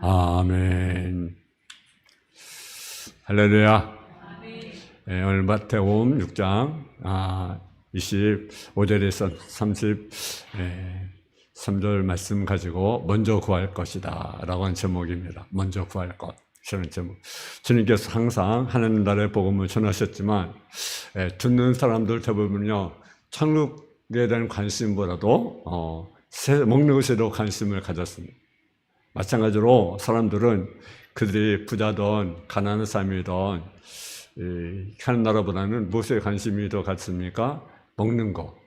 아멘. 할렐루야. 네, 오늘 마태복음 6장 25절에서 33절 말씀 가지고 먼저 구할 것이다 라고 하는 제목입니다. 먼저 구할 것. 저는 제목. 주님께서 항상 하나님 나라의 복음을 전하셨지만 듣는 사람들 대부분요 천국에 대한 관심보다도 먹는 것에 더 관심을 가졌습니다. 마찬가지로 사람들은 그들이 부자든 가난한 사람이든 하는 나라보다는 무엇에 관심이 더 갖습니까? 먹는 거,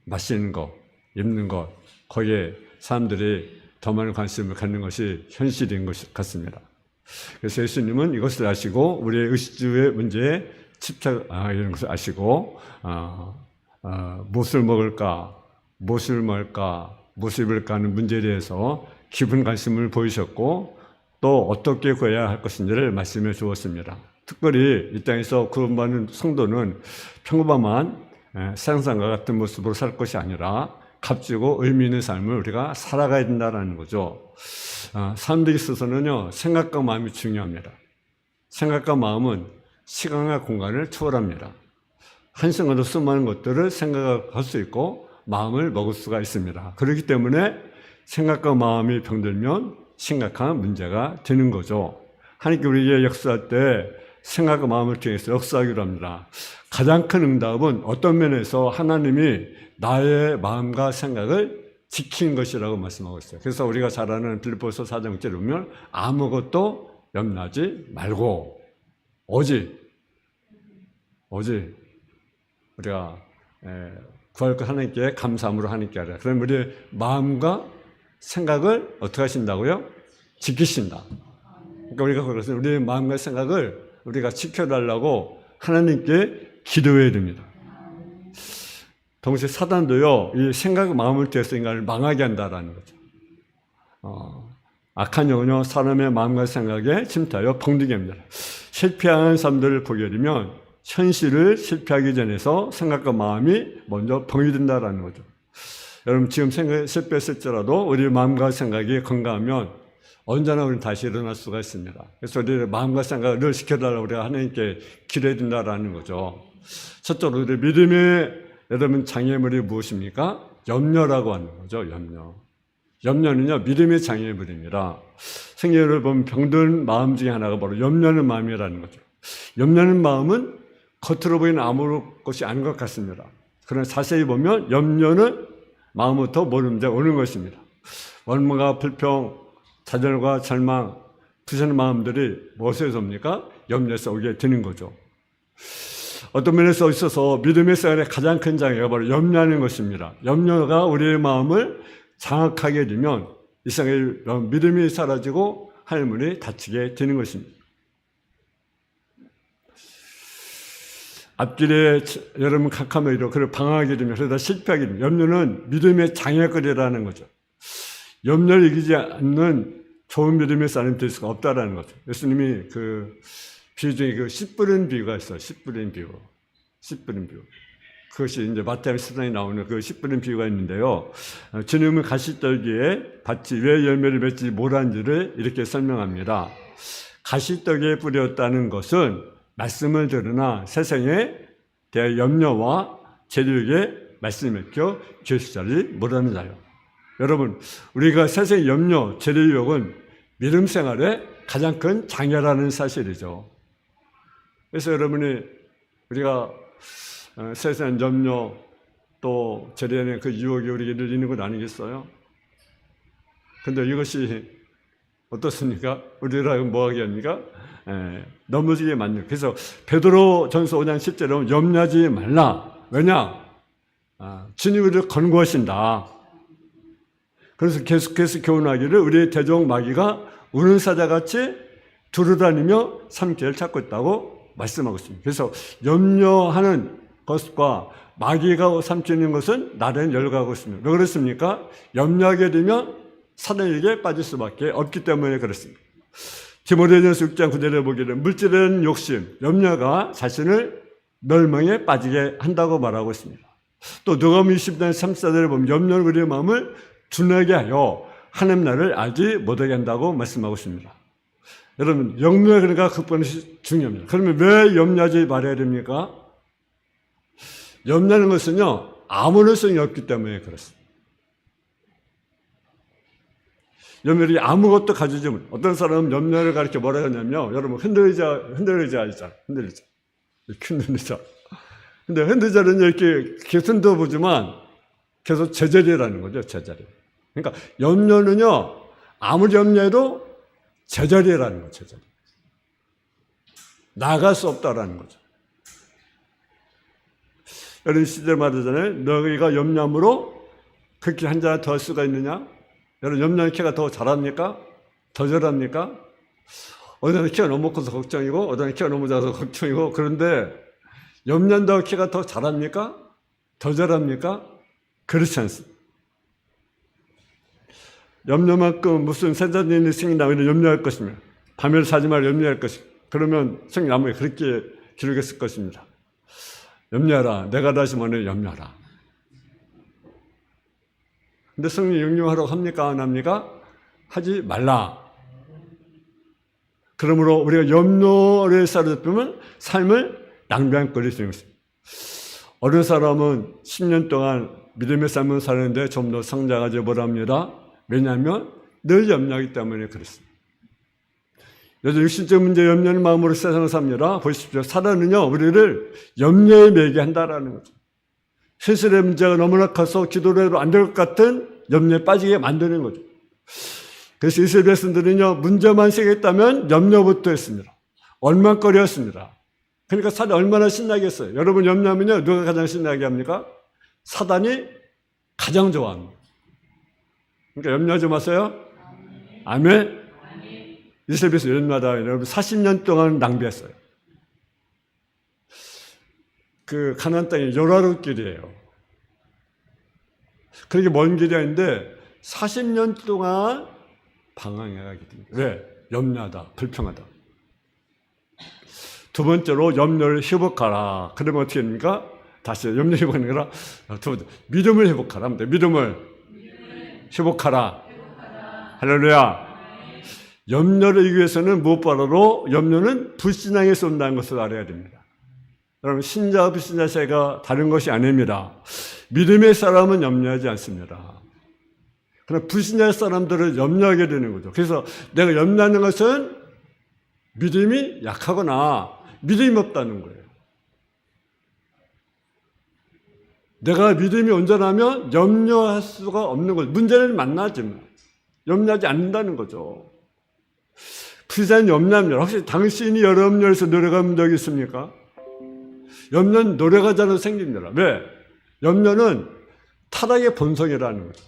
마시는 거, 입는 것, 거기에 사람들이 더 많은 관심을 갖는 것이 현실인 것 같습니다. 그래서 예수님은 이것을 아시고 우리의 의식주의 문제에 이런 것을 아시고 무엇을 먹을까, 무엇을 먹을까, 무엇을 입을까 하는 문제에 대해서 깊은 관심을 보이셨고 또 어떻게 구해야 할 것인지를 말씀해 주었습니다. 특별히 이 땅에서 구원받는 성도는 평범한 세상과 같은 모습으로 살 것이 아니라 값지고 의미 있는 삶을 우리가 살아가야 된다는 거죠. 사람들에 있어서는요 생각과 마음이 중요합니다. 생각과 마음은 시간과 공간을 초월합니다. 한순간도 수많은 것들을 생각할 수 있고 마음을 먹을 수가 있습니다. 그렇기 때문에 생각과 마음이 병들면 심각한 문제가 되는 거죠. 하나님께 우리에게 역사할 때 생각과 마음을 통해서 역사하기로 합니다. 가장 큰 응답은 어떤 면에서 하나님이 나의 마음과 생각을 지키는 것이라고 말씀하고 있어요. 그래서 우리가 잘 아는 빌립보서 4장 6절에 보면 아무것도 염려하지 말고 오직 우리가 구할 것 하나님께 감사함으로 하나님께 하라. 그럼 우리의 마음과 생각을 어떻게 하신다고요? 지키신다. 그러니까 우리가 그래서 우리의 마음과 생각을 우리가 지켜달라고 하나님께 기도해야 됩니다. 동시에 사단도요, 이 생각, 마음을 통해서 인간을 망하게 한다라는 거죠. 악한 영은요, 사람의 마음과 생각에 침투하여 병들게 합니다. 실패하는 사람들을 보게 되면 현실을 실패하기 전에서 생각과 마음이 먼저 병이 된다라는 거죠. 여러분 지금 실패했을지라도 우리 마음과 생각이 건강하면 언제나 우리는 다시 일어날 수가 있습니다. 그래서 우리의 마음과 생각을 늘 지켜달라고 우리가 하나님께 기도해야 된다라는 거죠. 첫째로 우리 믿음의 여러분 장애물이 무엇입니까? 염려라고 하는 거죠. 염려는요 믿음의 장애물입니다. 성경을 보면 병든 마음 중에 하나가 바로 염려하는 마음이라는 거죠. 염려하는 마음은 겉으로 보이는 아무것이 아닌 것 같습니다. 그러나 자세히 보면 염려는 마음부터 모르는데 오는 것입니다. 원망과 불평, 좌절과 절망, 부서지는 마음들이 무엇에서 옵니까? 염려에서 오게 되는 거죠. 어떤 면에서 있어서 믿음의 생활의 가장 큰 장애가 바로 염려하는 것입니다. 염려가 우리의 마음을 장악하게 되면 이 세상에 믿음이 사라지고 하늘문이 닫히게 되는 것입니다. 앞길에 여러분 캄캄하기로 그를 방황하게 되면 그러다 실패하게 되면 염려는 믿음의 장애거리라는 거죠. 염려를 이기지 않는 좋은 믿음의 사람이 될 수가 없다라는 거죠. 예수님이 그 비유 중에 씨 뿌리는 비유가 있어요. 씨 뿌리는 비유. 그것이 이제 마태복음 10장에 나오는 그 씨 뿌리는 비유가 있는데요. 주님은 가시떨기에 밭이 왜 열매를 맺지 못한지를 이렇게 설명합니다. 가시떨기에 뿌렸다는 것은 말씀을 들으나 세상에 대한 염려와 재료에게 말씀을 맡겨 교수자를 못하는 자요. 여러분, 우리가 세상의 염려, 재료욕은 믿음 생활의 가장 큰 장애라는 사실이죠. 그래서 여러분이 우리가 세상 염려 또 재료의 그 유혹이 우리에게 들리는 건 아니겠어요? 근데 이것이 어떻습니까? 우리라고 뭐하게 합니까? 넘어지게 만들고. 그래서 베드로 전서 5장 10절에 염려하지 말라. 왜냐? 주님이 우리를 권고하신다. 그래서 계속해서 교훈하기를 우리의 대적 마귀가 우는 사자같이 두루다니며 삼키를 찾고 있다고 말씀하고 있습니다. 그래서 염려하는 것과 마귀가 삼키는 것은 나를 열거하고 있습니다. 왜 그렇습니까? 염려하게 되면 사단에게 빠질 수밖에 없기 때문에 그렇습니다. 디모데전서 6장 9절에 보기를 물질은 욕심, 염려가 자신을 멸망에 빠지게 한다고 말하고 있습니다. 또 누가복음 20장 34절에 보면 염려는 우리의 마음을 둔하게 하여 하나님 나라를 알지 못하게 한다고 말씀하고 있습니다. 여러분, 염려 그러니까 극복하는 것이 중요합니다. 그러면 왜 염려하지 말아야 됩니까? 염려하는 것은요, 아무런성이 없기 때문에 그렇습니다. 염려이 아무것도 가지지 못. 어떤 사람은 염려를 가르쳐 뭐라 하냐면요, 여러분 흔들리자 알잖아. 흔들리자. 이렇게 흔들리자. 근데 흔들자는 이렇게 계속 흔들어 보지만 계속 제자리라는 거죠, 제자리. 그러니까 염려는요, 아무리 염려해도 제자리라는 거죠, 제자리. 나갈 수 없다라는 거죠. 여러분 시절 말하잖아요. 너희가 염려함으로 그렇게 한 잔 더 할 수가 있느냐? 여러분 염려하는 키가 더 잘합니까? 더 잘합니까? 어느 키가 너무 커서 걱정이고 어느 키가 너무 작아서 걱정이고 그런데 염려한다고 키가 더 잘합니까? 더 잘합니까? 그렇지 않습니다. 염려만큼 무슨 생산인이 생긴다면 염려할 것이며 밤을 사지 말고 염려할 것이고 그러면 성경 아무리 그렇게 기록했을 것입니다. 염려하라. 내가 다시 말해 염려하라. 근데 성령이 염려하라고 합니까? 안 합니까? 하지 말라. 그러므로 우리가 염려를 사로잡으면 삶을 낭비한 꼴이 되는 것입니다. 어느 사람은 10년 동안 믿음의 삶을 사는데 좀 더 성장하지 못합니다. 왜냐하면 늘 염려하기 때문에 그렇습니다. 요즘 육신적 문제 염려하는 마음으로 세상을 삽니다. 보십시오. 사단은요, 우리를 염려에 매게 한다라는 거죠. 현실의 문제가 너무나 커서 기도를 해도 안 될 것 같은 염려에 빠지게 만드는 거죠. 그래서 이스라엘 백성들은요, 문제만 생겼다면 염려부터 했습니다. 얼만거리였습니다. 그러니까 사단이 얼마나 신나겠어요. 여러분 염려하면요, 누가 가장 신나게 합니까? 사단이 가장 좋아합니다. 그러니까 염려하지 마세요. 아멘. 이스라엘 백성 연마다 여러분 40년 동안 낭비했어요. 그 가나안 땅이 요라루 길이에요. 그렇게 먼 길이 아닌데 40년 동안 방황해가게 됩니다. 왜? 염려하다, 불평하다. 두 번째로 염려를 회복하라. 그러면 어떻게 됩니까? 다시 염려 회복하는 거라. 두 번째 믿음을 회복하라. 믿음을 회복하라. 할렐루야. 염려를 이기기 위해서는 무엇보다도 염려는 불신앙에서 온다는 것을 알아야 됩니다. 여러분 신자와 불신자 사이가 다른 것이 아닙니다. 믿음의 사람은 염려하지 않습니다. 그러나 불신자의 사람들을 염려하게 되는 거죠. 그래서 내가 염려하는 것은 믿음이 약하거나 믿음이 없다는 거예요. 내가 믿음이 온전하면 염려할 수가 없는 거죠. 문제를 만나지만 염려하지 않는다는 거죠. 불신자는 염려합니다. 혹시 당신이 여러 염려에서 노력한 적이 있습니까? 염려는 노력하지 않아도 생깁니다. 왜? 염려는 타락의 본성이라는 거죠.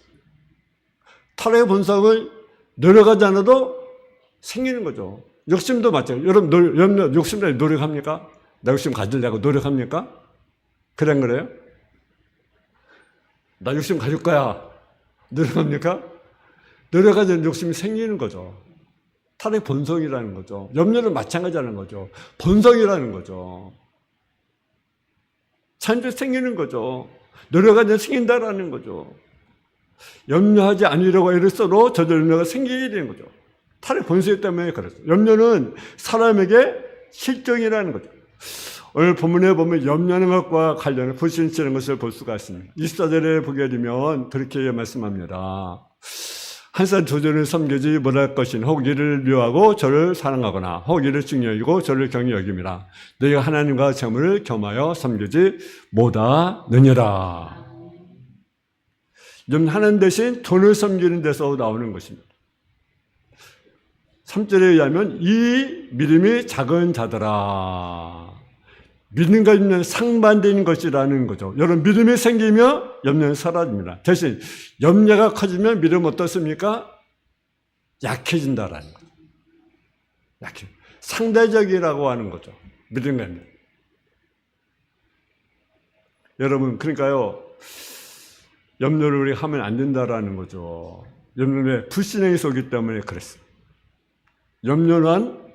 타락의 본성을 노력하지 않아도 생기는 거죠. 욕심도 마찬가지예요. 여러분 염려, 욕심 때문에 노력합니까? 나 욕심 가지려고 노력합니까? 그래 안 그래요? 나 욕심 가질 거야. 노력합니까? 노력하지 않는 욕심이 생기는 거죠. 타락의 본성이라는 거죠. 염려는 마찬가지라는 거죠. 본성이라는 거죠. 자연적으로 생기는 거죠. 노력하지 않으면 생긴다라는 거죠. 염려하지 않으려고 애를 써도 저절 염려가 생기게 되는 거죠. 타락의 본성 때문에 그렇습니다. 염려는 사람에게 실정이라는 거죠. 오늘 본문에 보면 염려하는 것과 관련해 불신치는 것을 볼 수가 있습니다. 24절에 보게 되면 그렇게 말씀합니다. 한 살 조전을 섬기지 못할 것인 혹 이를 미워하고 저를 사랑하거나 혹 이를 중히 여기고 저를 경히 여김이라. 너희가 하나님과 재물을 겸하여 섬기지 못하느니라. 하나님 대신 돈을 섬기는 데서 나오는 것입니다. 3절에 의하면 이 믿음이 작은 자들아. 믿음과 염려는 상반되는 것이라는 거죠. 여러분 믿음이 생기면 염려는 사라집니다. 대신 염려가 커지면 믿음은 어떻습니까? 약해진다라는 거죠. 약해. 상대적이라고 하는 거죠. 믿음과 염려. 여러분 그러니까요. 염려를 우리가 하면 안 된다라는 거죠. 염려는 불신앙이 속이기 때문에 그랬어요. 염려는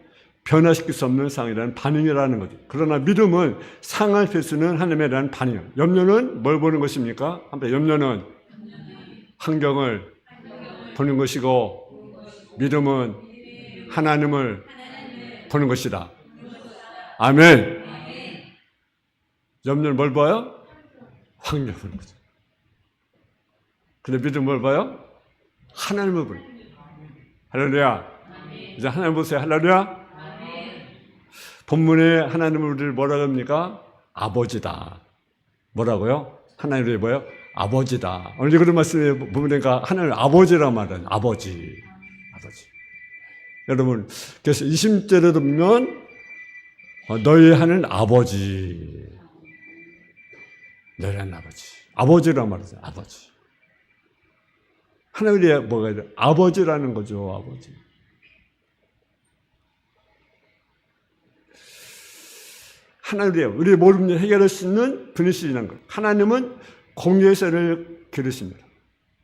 변화시킬 수 없는 상황이라는 반응이라는 거죠. 그러나 믿음은 상황을 펼치는 하나님에 대한 반응이에요. 염려는 뭘 보는 것입니까? 한번 염려는 환경을 보는 것이고 믿음은 하나님을 보는 것이다. 아멘. 염려는 뭘 봐요? 환경을 보는 거죠. 근데 믿음은 뭘 봐요? 하나님을 보는 거예요. 할렐루야. 이제 하나님 보세요. 할렐루야. 본문에 하나님을 우리를 뭐라고 합니까? 아버지다. 뭐라고요? 하나님을 뭐예요? 아버지다. 오늘 그런 말씀에 보니까 하나님을 아버지란 말은 아버지. 여러분, 그래서 20절에 보면 너희 하는 아버지. 너희 하는 아버지. 아버지란 말이죠. 아버지. 하나님이 뭐가 돼요? 아버지라는 거죠. 아버지. 하나님이 우리의 모든 문제를 해결할 수 있는 분이시라는 것. 하나님은 공의의 쇠를 기르십니다.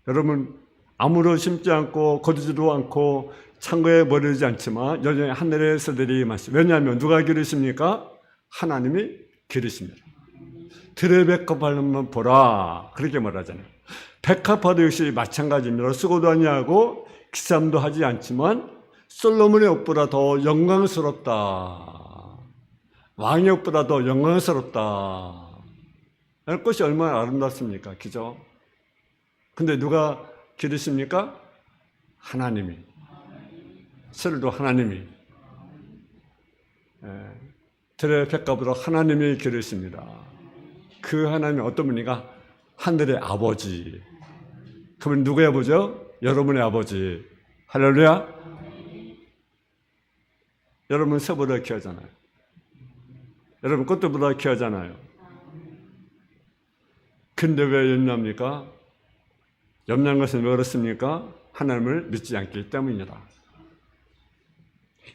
여러분, 아무로 심지 않고 거두지도 않고 창고에 버리지 않지만 여전히 하늘의 새들이 많습니다. 왜냐하면 누가 기르십니까? 하나님이 기르십니다. 들의 백합화만 보라. 그렇게 말하잖아요. 백합화도 역시 마찬가지입니다. 쓰고도 아니하고 기삼도 하지 않지만 솔로몬의 옷보다 더 영광스럽다. 왕의 옷보다 더 영광스럽다. 꽃이 얼마나 아름답습니까? 그죠? 근데 누가 기르십니까? 하나님이. 새를도 하나님이. 들의 백합으로 하나님이 기르십니다. 그 하나님이 어떤 분이가? 하늘의 아버지. 그분 누구의 아버지요? 여러분의 아버지. 할렐루야. 여러분 새보다 귀하잖아요. 여러분 꽃들보다 귀하잖아요. 근데 왜 염려합니까? 염려한 것은 왜 그렇습니까? 하나님을 믿지 않기 때문이다.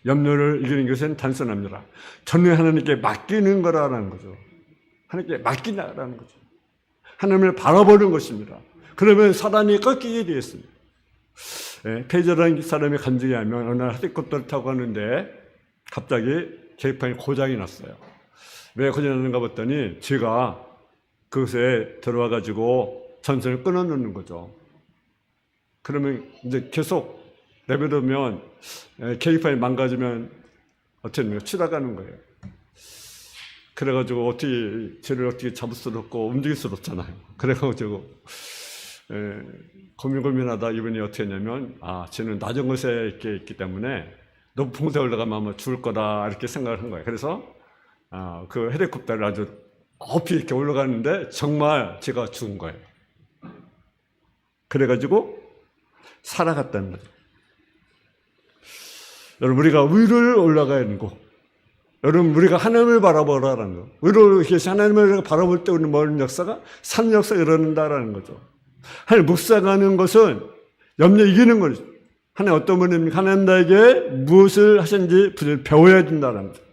염려를 이기는 것은 단순합니다. 전혀 하나님께 맡기는 거라는 거죠. 하나님께 맡기나라는 거죠. 하나님을 바라보는 것입니다. 그러면 사단이 꺾이게 되었습니다. 페이저라는 사람이 간증이 하면 어느 날 헤리콥터를 타고 가는데 갑자기 계기판이 고장이 났어요. 왜 고장이 났는가 봤더니 제가 그것에 들어와가지고 전선을 끊어놓는 거죠. 그러면 이제 계속 내버려두면 계기판이 망가지면 어떻게 됩니까? 치다가는 거예요. 그래가지고 쟤를 어떻게 잡을 수도 없고 움직일 수도 없잖아요. 그래가지고 고민하다 이분이 어떻게 했냐면 쟤는 낮은 곳에 이렇게 있기 때문에 높은 곳에 올라가면 아마 죽을 거다 이렇게 생각을 한 거예요. 그래서 그 헬리콥터를 아주 높이 이렇게 올라가는데 정말 제가 죽은 거예요. 그래가지고 살아갔다는 거죠. 여러분 우리가 위를 올라가야 하는 곳. 여러분 우리가 하나님을 바라보라는 거. 위로 이렇게 하나님을 바라볼 때 우리는 모든 역사가 산 역사가 일어난다라는 거죠. 하나님 묵상하는 것은 염려 이기는 거죠. 하나님 어떤 분입니까? 하나님 나에게 무엇을 하셨는지 배워야 된다는 거죠.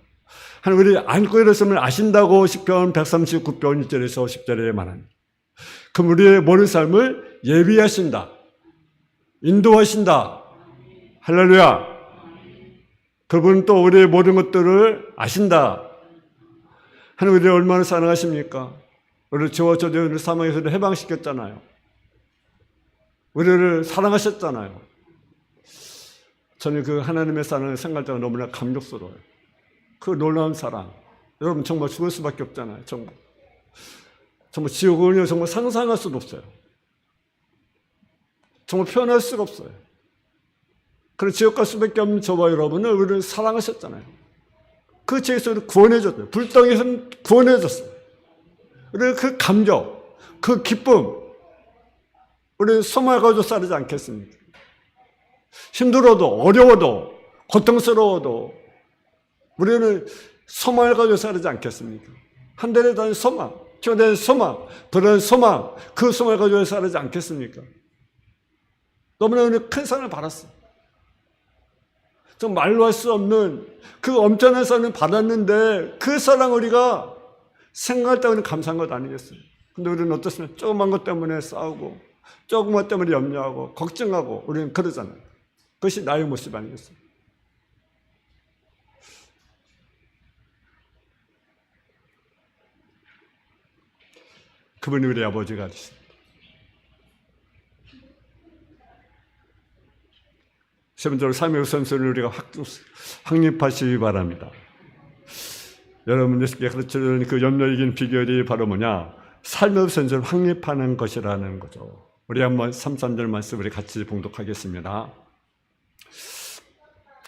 하나님 우리 안고 일어섰으면 아신다고 시편 139편 1절에서 10절에 말합니다. 그럼 우리의 모든 삶을 예비하신다. 인도하신다. 할렐루야. 그분은 또 우리의 모든 것들을 아신다. 하나님 우리를 얼마나 사랑하십니까? 우리를 저와 저들을 사망에서 해방시켰잖아요. 우리를 사랑하셨잖아요. 저는 그 하나님의 사랑을 생각할 때가 너무나 감격스러워요. 그 놀라운 사랑. 여러분 정말 죽을 수밖에 없잖아요. 정말 지옥은 정말 상상할 수도 없어요. 정말 표현할 수가 없어요. 그런 지옥 갈 수밖에 없는 저와 여러분을 우리를 사랑하셨잖아요. 그 죄에서 우리를 구원해줬어요. 불덩이에서 구원해줬어요. 우리는 그 감격, 그 기쁨, 우리는 소망을 가지고 살지 않겠습니까? 힘들어도, 어려워도, 고통스러워도 우리는 소망을 가지고 살지 않겠습니까? 한 달에 대한 소망, 교대한 소망, 그런 소망, 그 소망을 가지고 살지 않겠습니까? 너무나 우리는 큰 사랑을 받았어요. 좀 말로 할 수 없는 그 엄청난 사랑을 받았는데 그 사랑 우리가 생각할 때 우리는 감사한 것 아니겠어요? 근데 우리는 어떻습니까? 조그만 것 때문에 싸우고 조그만 것 때문에 염려하고 걱정하고 우리는 그러잖아요. 그것이 나의 모습 아니겠어요? 그분이 우리 아버지가 되십니다. 세 번째로 삶의 우선순위를 우리가 확립하시기 바랍니다. 여러분들께 가르쳐주는 그 염려 이긴 비결이 바로 뭐냐? 삶의 우선순위를 확립하는 것이라는 거죠. 우리 한번 3, 3절 말씀 우리 같이 봉독하겠습니다.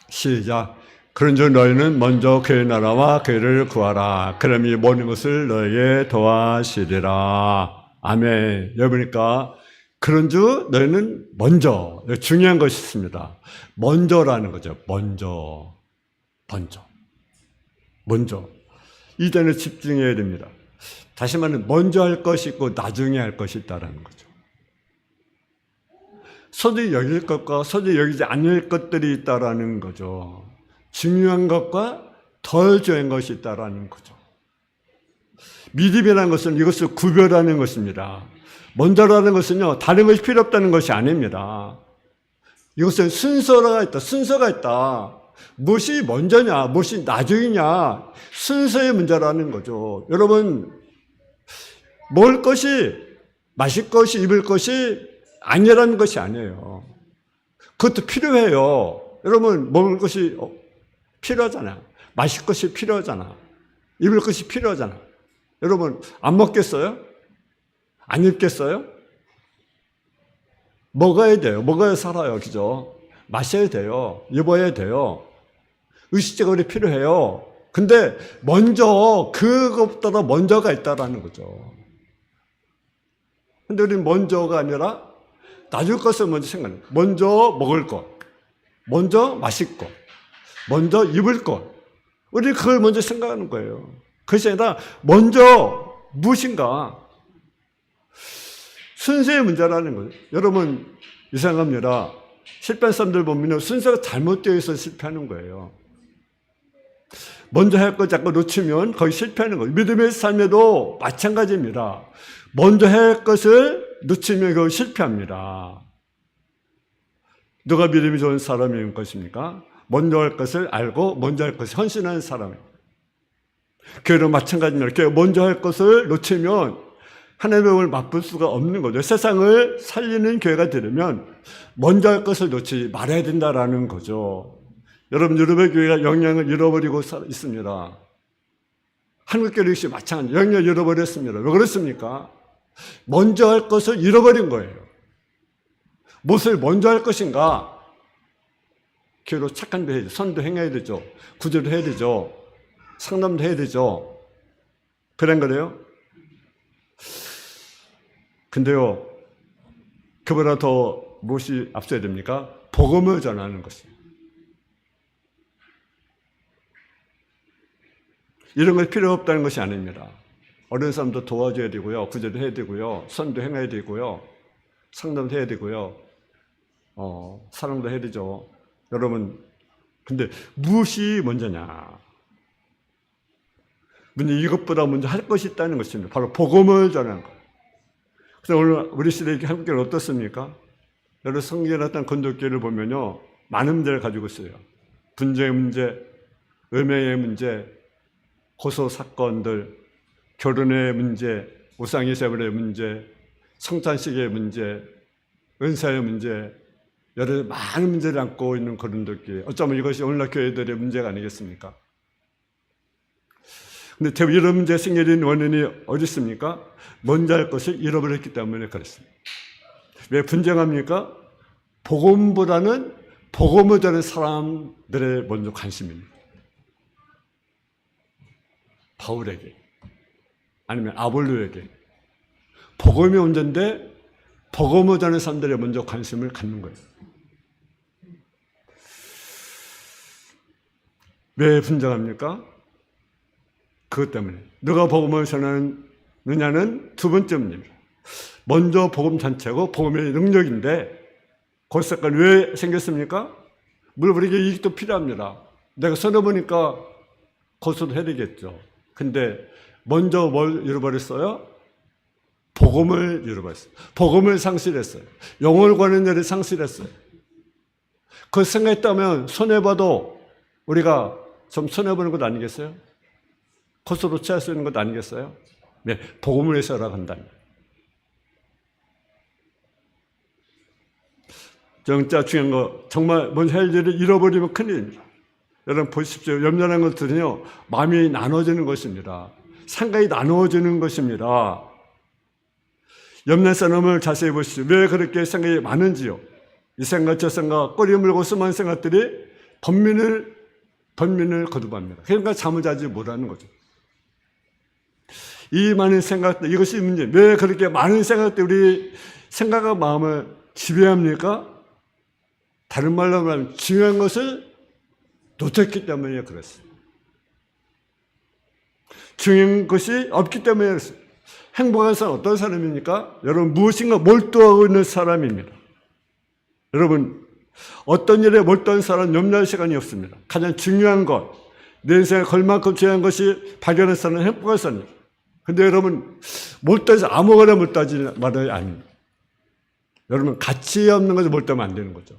시작. 그런즉 너희는 먼저 그의 나라와 그를 구하라. 그럼 이 모든 것을 너희에게 더하시리라. 아멘. 여러분이니까 그런즉 너희는 먼저, 중요한 것이 있습니다. 먼저라는 거죠. 먼저. 이 점에 집중해야 됩니다. 다시 말하면 먼저 할 것이 있고 나중에 할 것이 있다는 거죠. 서두에 여길 것과 서두에 여기지 않을 것들이 있다는 거죠. 중요한 것과 덜 중요한 것이 있다는 거죠. 믿음이라는 것은 이것을 구별하는 것입니다. 먼저라는 것은요, 다른 것이 필요 없다는 것이 아닙니다. 이것은 순서가 있다. 무엇이 먼저냐, 무엇이 나중이냐, 순서의 문제라는 거죠. 여러분, 먹을 것이, 마실 것이, 입을 것이 아니라는 것이 아니에요. 그것도 필요해요. 여러분, 먹을 것이 필요하잖아요. 마실 것이 필요하잖아. 입을 것이 필요하잖아. 여러분, 안 먹겠어요? 안 입겠어요? 먹어야 돼요. 먹어야 살아요. 그죠? 마셔야 돼요. 입어야 돼요. 의식적으로 필요해요. 근데 먼저 그것보다 먼저가 있다라는 거죠. 근데 우리는 먼저가 아니라 나중 것을 먼저 생각해요. 먼저 먹을 것, 먼저 마실 것, 먼저 입을 것. 우리 그걸 먼저 생각하는 거예요. 그것이 아니라 먼저 무엇인가. 순서의 문제라는 거예요. 여러분, 이상합니다. 실패한 사람들 보면 순서가 잘못되어 있어서 실패하는 거예요. 먼저 할 거 자꾸 놓치면 거의 실패하는 거예요. 믿음의 삶에도 마찬가지입니다. 먼저 할 것을 놓치면 거의 실패합니다. 누가 믿음이 좋은 사람인 것입니까? 먼저 할 것을 알고 먼저 할 것을 헌신하는 사람이에요. 교회도 마찬가지입니다. 이렇게 먼저 할 것을 놓치면 하나님의 법을 맛볼 수가 없는 거죠. 세상을 살리는 교회가 되려면 먼저 할 것을 놓치지 말아야 된다라는 거죠. 여러분, 유럽의 교회가 영향을 잃어버리고 있습니다. 한국교회 역시 마찬가지, 영향을 잃어버렸습니다. 왜 그렇습니까? 먼저 할 것을 잃어버린 거예요. 무엇을 먼저 할 것인가? 교회로 착한 데 해야 되죠. 선도 행해야 되죠. 구제도 해야 되죠. 상담도 해야 되죠. 그런 거래요. 근데요, 그보다 더 무엇이 앞서야 됩니까? 복음을 전하는 것입니다. 이런 걸 필요 없다는 것이 아닙니다. 어려운 사람도 도와줘야 되고요. 구제도 해야 되고요. 선도 행해야 되고요. 상담도 해야 되고요. 사랑도 해야 되죠. 여러분, 근데 무엇이 먼저냐? 근데 이것보다 먼저 할 것이 있다는 것입니다. 바로 복음을 전하는 것. 그래서 오늘 우리 시대의 한국교회는 어떻습니까? 여러분, 성경에 나타난 건독교회를 보면요, 많은 문제를 가지고 있어요. 분쟁의 문제, 음행의 문제, 고소 사건들, 결혼의 문제, 우상의 세벌의 문제, 성찬식의 문제, 은사의 문제, 여러 많은 문제를 안고 있는 거린도교회. 어쩌면 이것이 오늘날 교회들의 문제가 아니겠습니까? 근데 대부분 이런 문제 생기는 원인이 어디 있습니까? 먼저 할 것을 잃어버렸기 때문에 그렇습니다. 왜 분쟁합니까? 복음보다는 복음을 전하는 사람들의 먼저 관심입니다. 바울에게 아니면 아볼로에게 복음이 문제인데 복음을 전하는 사람들의 먼저 관심을 갖는 거예요. 왜 분쟁합니까? 그것 때문에. 누가 복음을 전하느냐는 두 번째 문제입니다. 먼저 복음 전체고 복음의 능력인데 그 사건 왜 생겼습니까? 물론 우리에게 이익도 필요합니다. 내가 선해보니까 고소도 해야 되겠죠. 근데 먼저 뭘 잃어버렸어요? 복음을 잃어버렸어요. 복음을 상실했어요. 영혼을 구하는 일을 상실했어요. 그 생각했다면 손해봐도 우리가 좀 손해보는 것 아니겠어요? 고소로 취할 수 있는 것 아니겠어요? 네, 복음을 위해서라고 한다면. 정자 중요한 거, 정말 뭔 할 일을 잃어버리면 큰일입니다. 여러분 보십시오. 염려하는 것들은요, 마음이 나눠지는 것입니다. 생각이 나누어지는 것입니다. 염려한 사람을 자세히 보십시오. 왜 그렇게 생각이 많은지요. 이 생각 저 생각, 꼬리 물고 수많은 생각들이 번민을 거듭합니다. 그러니까 잠을 자지 못하는 거죠. 이 많은 생각들, 이것이 문제. 왜 그렇게 많은 생각들이 우리 생각과 마음을 지배합니까? 다른 말로 말하면 중요한 것을 놓쳤기 때문에 그렇습니다. 중요한 것이 없기 때문에 그렇습니다. 행복한 사람 어떤 사람입니까? 여러분 무엇인가 몰두하고 있는 사람입니다. 여러분 어떤 일에 몰두한 사람은 염려할 시간이 없습니다. 가장 중요한 것, 내 인생에 걸만큼 중요한 것이 발견한 사람은 행복한 사람입니다. 근데 여러분 몰두해서 아무거나 몰두하지 말아야 아닙니다. 여러분 가치 없는 것에 몰두하면 안 되는 거죠.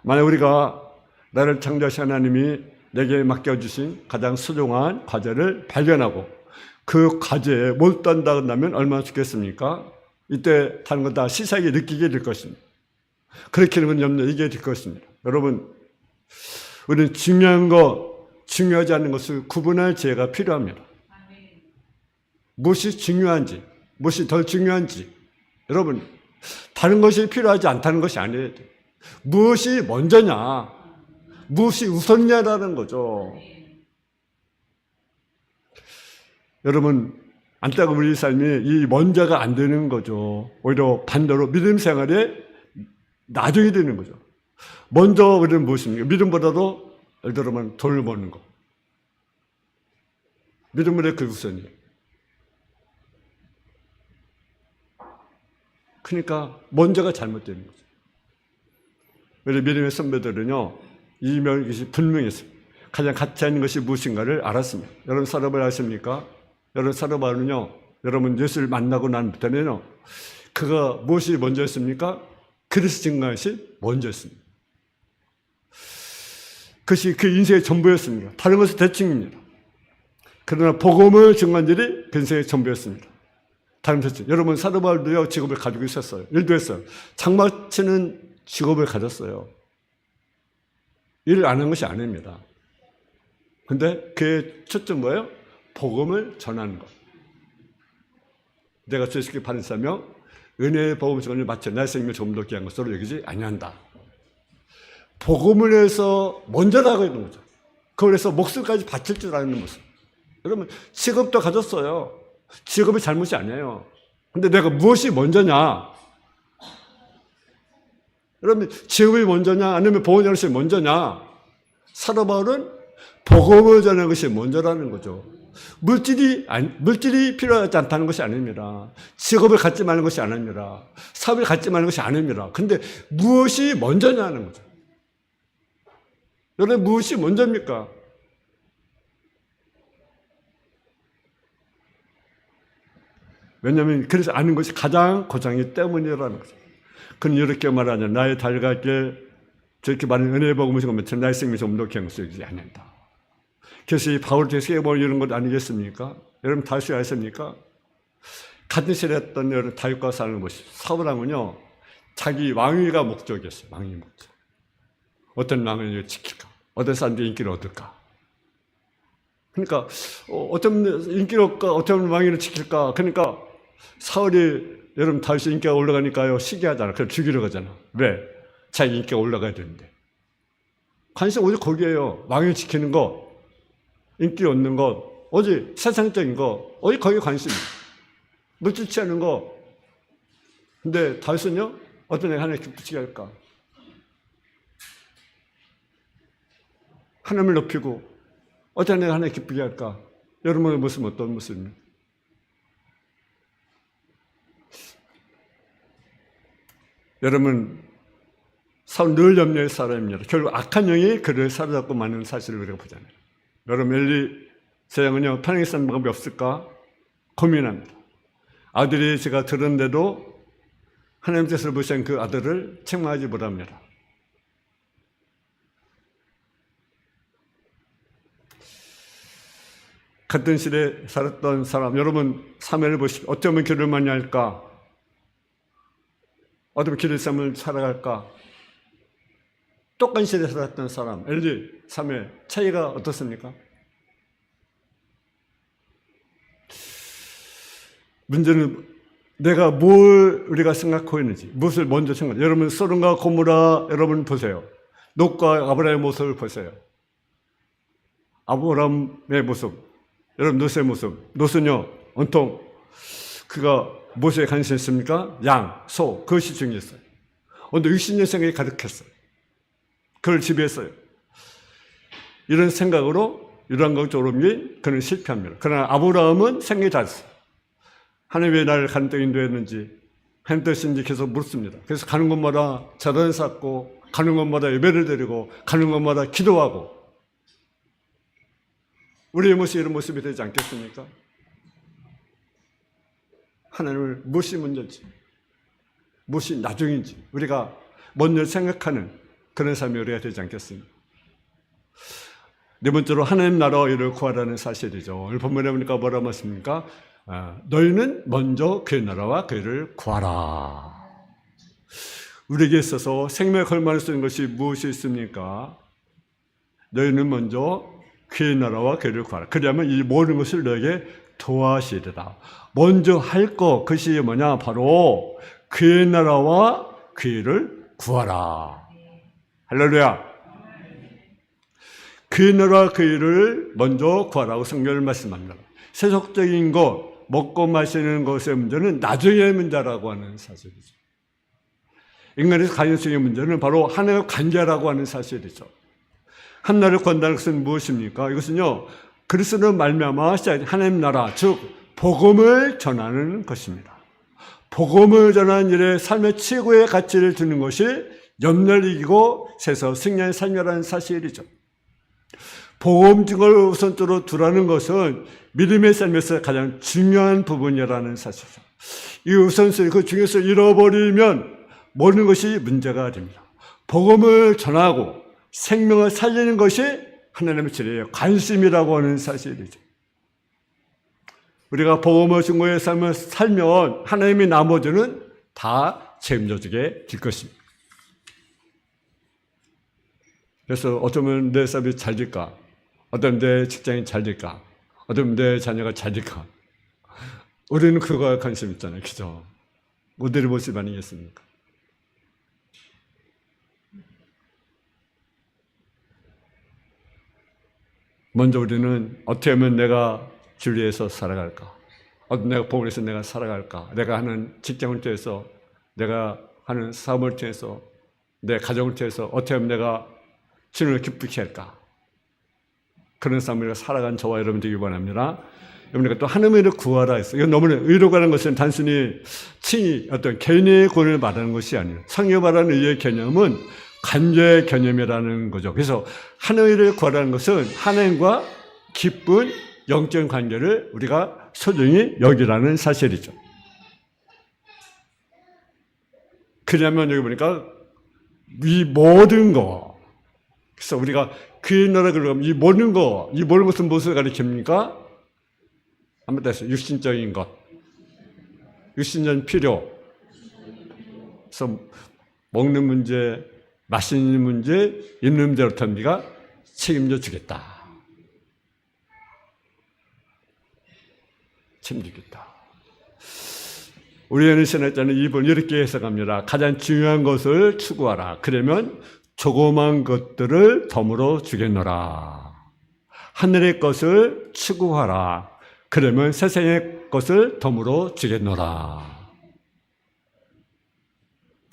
만약 우리가 나를 창조하신 하나님이 내게 맡겨주신 가장 소중한 과제를 발견하고 그 과제에 몰두한다 한다면 얼마나 좋겠습니까? 이때 다른 건 다 시사하게 느끼게 될 것입니다. 그렇게 되면 염려하게 될 것입니다. 여러분, 우리는 중요한 거, 중요하지 않은 것을 구분할 지혜가 필요합니다. 무엇이 중요한지, 무엇이 덜 중요한지. 여러분, 다른 것이 필요하지 않다는 것이 아니에요. 무엇이 먼저냐, 무엇이 우선이냐라는 거죠. 여러분, 안타까운 우리 삶이 이 먼저가 안 되는 거죠. 오히려 반대로 믿음 생활에 나중이 되는 거죠. 먼저 우리는 무엇입니까? 믿음보다도 예를 들면 돈을 버는 거. 믿음보다 그 우선이에요. 그러니까 먼저가 잘못되는 거죠. 우리 믿음의 선배들은요, 이것이 분명했어요. 가장 가치 있는 것이 무엇인가를 알았습니다. 여러분 사도바울 아십니까? 여러분 사도바울은요, 여러분 예수를 만나고 난 부터는요, 그가 무엇이 먼저였습니까? 그리스도 증거한 것이 먼저였습니다. 그것이 그 인생의 전부였습니다. 다른 것은 대칭입니다. 그러나 복음을 증거한 일이 그 인생의 전부였습니다. 다른 대칭. 여러분 사도바울도요 직업을 가지고 있었어요. 일도 했어요. 장마치는 직업을 가졌어요. 일을 안 한 것이 아닙니다. 근데 그의 초점 뭐예요? 복음을 전하는 것. 내가 주님께 받은 사명, 은혜의 복음 전을 마쳐 나의 생명을 조금 더 귀한 것으로 여기지 아니한다. 복음을 위해서 먼저 나가고 있는 거죠. 그래서 목숨까지 바칠 줄 아는 모습. 여러분 직업도 가졌어요. 직업이 잘못이 아니에요. 근데 내가 무엇이 먼저냐? 여러분 직업이 먼저냐 아니면 복음을 전하는 것이 먼저냐? 사도 바울은 복음을 전하는 것이 먼저라는 거죠. 물질이 필요하지 않다는 것이 아닙니다. 직업을 갖지 말는 것이 아닙니다. 사업을 갖지 말는 것이 아닙니다. 근데 무엇이 먼저냐는 거죠. 여러분 무엇이 먼저입니까? 왜냐하면 그래서 아는 것이 가장 고장이기 때문이라는 거죠. 그는 이렇게 말하냐. 나의 달갑게 저렇게 말하는 은혜의 복음을 전하면 나의 생명이 좀 더 귀한 것을 여기지 않는다. 그래서 이 바울 대세계볼 이런 것 아니겠습니까? 여러분 다윗이 아십니까? 같은 시대에 했던 여러분 다윗과 사는 것이 사울왕은요 자기 왕위가 목적이었어요. 왕위 목적. 어떤 왕을 지킬까? 어떤 사람들이 인기를 얻을까? 그러니까 어떤 인기를 얻을까? 어떤 왕위를 지킬까? 그러니까 사울이 여러분 다윗이 인기가 올라가니까요 시기하잖아. 그걸 죽이러 가잖아. 왜? 자기 인기가 올라가야 되는데. 관심 오직 거기에요. 왕위 지키는 거. 인기 얻는 것, 오직 세상적인 거, 오직 거기에 관심이. 물질 취하는 거. 근데 다윗은요, 어떤 애가 하나님 기쁘시게 할까? 하나님을 높이고, 어떤 애가 하나님 기쁘게 할까? 여러분의 모습은 어떤 모습입니까? 여러분, 사울 늘 염려의 사람입니다. 결국 악한 영이 그를 사로잡고 마는 사실을 우리가 보잖아요. 여러분 엘리 제왕은요 편하게 사는 방법이 없을까 고민합니다. 아들이 제가 들었는데도 하나님 뜻을 무시한 그 아들을 책망하지 못합니다. 같은 시대에 살았던 사람 여러분 사무엘을 보십시오. 어쩌면 결혼을 많이 할까? 어떤 길의 삶을 살아갈까? 똑같은 시대에 살았던 사람, 엘리, 삶의 차이가 어떻습니까? 문제는 내가 뭘 우리가 생각하고 있는지, 무엇을 먼저 생각. 여러분 소돔과 고모라 여러분 보세요. 롯과 아브라함의 모습을 보세요. 아브라함의 모습, 여러분 롯의 모습. 롯은요 온통 그가 무엇에 관심했습니까? 양, 소, 그것이 중요했어요. 오늘 60년 생각이 가득했어요. 그걸 지배했어요. 이런 생각으로 유랑각적으로 그는 실패합니다. 그러나 아브라함은 생각이 다르어요. 하나님 왜 나를 가는 땅에 인도했는지, 하나님 뜻인지 계속 묻습니다. 그래서 가는 곳마다 자단을 쌓고, 가는 곳마다 예배를 드리고, 가는 곳마다 기도하고. 우리의 모습이 이런 모습이 되지 않겠습니까? 하나님을 무엇이 문제인지, 무엇이 나중인지 우리가 먼저 생각하는 그런 삶이 우리가 되지 않겠습니까? 네 번째로 하나님 나라와 의를 구하라는 사실이죠. 오늘 본문에 보니까 뭐라고 말씀입니까? 너희는 먼저 그의 나라와 그를 구하라. 우리에게 있어서 생명에 걸맞을 수 있는 것이 무엇이 있습니까? 너희는 먼저 그의 나라와 그를 구하라. 그러면 이 모든 것을 너에게 도와주리라. 먼저 할 것, 그것이 뭐냐? 바로 그의 나라와 그를 구하라. 할렐루야. 그의 나라와 그를 먼저 구하라고 성경을 말씀합니다. 세속적인 것, 먹고 마시는 것의 문제는 나중의 문제라고 하는 사실이죠. 인간의 가정적인 문제는 바로 하나님의 관계라고 하는 사실이죠. 하나님을 구한다는 것은 무엇입니까? 이것은요, 그리스도로 말미암아 하나님 나라, 즉 복음을 전하는 것입니다. 복음을 전하는 일에 삶의 최고의 가치를 두는 것이 염려를 이기고 세서 승리하는 삶이라는 사실이죠. 복음 증거를 우선적으로 두라는 것은 믿음의 삶에서 가장 중요한 부분이라는 사실이죠. 이 우선순위, 그 중요성을 잃어버리면 모든 것이 문제가 됩니다. 복음을 전하고 생명을 살리는 것이 하나님의 진리의 관심이라고 하는 사실이죠. 우리가 복음의 증거의 삶을 살면 하나님이 나머지는 다 책임져주게 될 것입니다. 그래서 어쩌면 내 삶이 잘 될까? 어쩌면 내 직장이 잘 될까? 어쩌면 내 자녀가 잘 될까? 우리는 그거에 관심 있잖아요. 그죠? 어디를 모습 아니겠습니까? 먼저 우리는 어떻게 하면 내가 진리에서 살아갈까? 내가 복음에서 내가 살아갈까? 내가 하는 직장을 통해서, 내가 하는 사업을 통해서, 내 가정을 통해서 어떻게 하면 내가 주님을 기쁘게 할까? 그런 삶을 살아간 저와 여러분 되기 원합니다. 여러분과 또 하나님의 의를 구하라 했어요. 이건 너무나 의로가는 것은 단순히 칭의, 어떤 개인의 권을 말하는 것이 아니에요. 성경이 말하는 의의 개념은 관계의 개념이라는 거죠. 그래서 하나님의 의를 구하라는 것은 하나님과 깊은 영적인 관계를 우리가 소중히 여기라는 사실이죠. 그러면 여기 보니까 이 모든 거, 그래서 우리가 그의 나라를 그러면 이 모든 것은 무엇을 가리킵니까? 한번 다시 육신적인 것, 육신적인 필요. 그래서 먹는 문제, 마시는 문제, 있는 문제로부터 네가 책임져 주겠다. 책임지겠다. 우리는 신학자는 이번 이렇게 해석합니다. 가장 중요한 것을 추구하라. 그러면 조그만 것들을 덤으로 주겠노라. 하늘의 것을 추구하라. 그러면 세상의 것을 덤으로 주겠노라.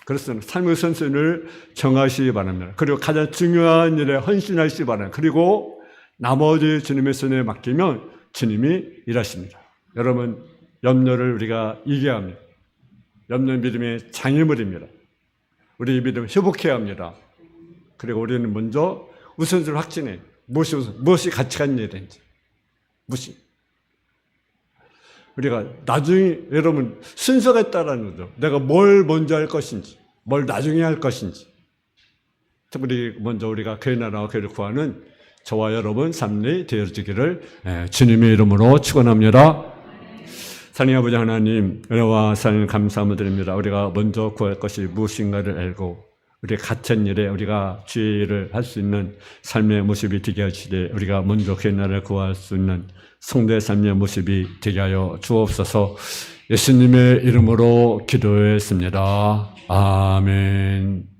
그래서 삶의 선순을 정하시기 바랍니다. 그리고 가장 중요한 일에 헌신하시기 바랍니다. 그리고 나머지 주님의 손에 맡기면 주님이 일하십니다. 여러분, 염려를 우리가 이겨야 합니다. 염려는 믿음의 장애물입니다. 우리 믿음을 회복해야 합니다. 그리고 우리는 먼저 우선순위를 확진해. 무엇이 가치가 있는 일인지. 무엇이. 우리가 나중에, 여러분, 순서가 있다라는 거죠. 내가 뭘 먼저 할 것인지, 뭘 나중에 할 것인지. 특별히 먼저 우리가 그의 나라와 그를 구하는 저와 여러분 삶이 되어지기를 주님의 이름으로 축원합니다. 사랑의 아버지 하나님, 은혜와 사랑을 감사함을 드립니다. 우리가 먼저 구할 것이 무엇인가를 알고 우리의 갇힌 일에 우리가 주의 일을 할 수 있는 삶의 모습이 되게 하시되 우리가 먼저 그의 나라를 구할 수 있는 성도의 삶의 모습이 되게 하여 주옵소서. 예수님의 이름으로 기도했습니다. 아멘.